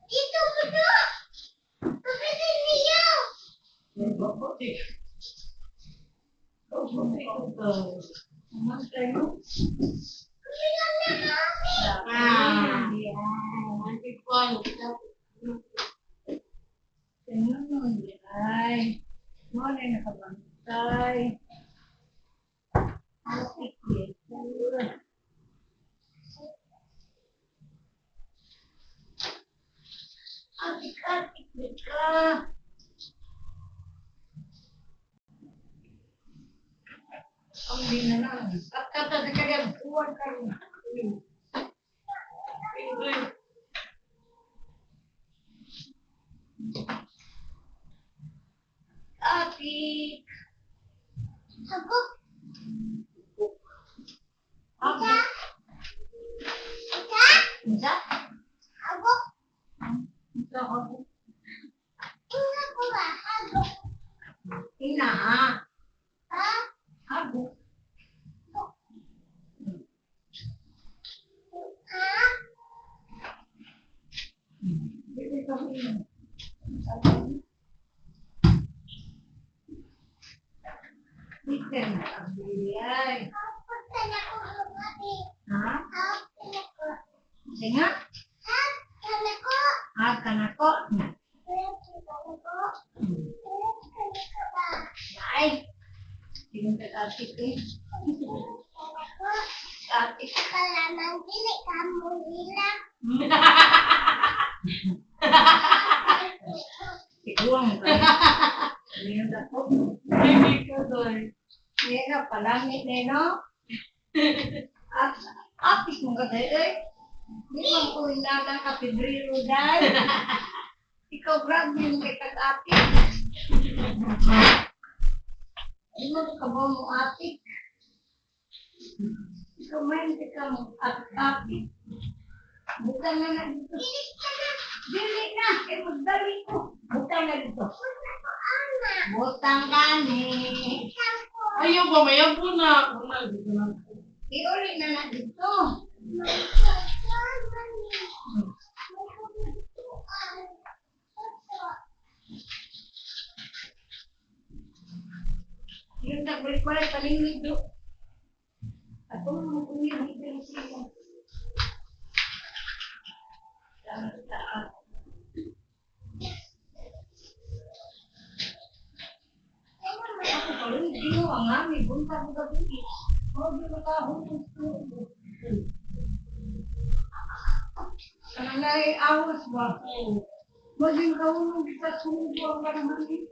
Itu betul. Tapi dia. Adik-adik mereka. Hindi na lang. At kata sa kanya, buwan ka rin. Adik. Ako? Ako? Isa? Isa? Ako? Isa ako. Ina ko ba? Ako? Ina. Ha? Ako? Kalaman dili kamu hilang. Ikuang ka. Ngayon ako. Hindi ka doon. Ngayon ka palangit na no? At apis mo ka tayo eh. Hindi mo po inalang ka pedrero dahil. Ikaw grabe mo kay kag-apis. Hindi mo ka ba mo apis? Ikaw may hindi ka mo apis. Bukan na na dito. Dili na. Eh, magdali ko. Bukan na dito. Butang ka ni. Ayaw ba? Mayaw po na. Iuli na na dito. Yung nagbalik-balik palingid do. Ako mo kumili dito siya. Hindi mo ang amin, bunta ko gabi. Hindi mo kahulog ko. Kanang nai awas ba? Maging kahulog sa subo ang karamanin.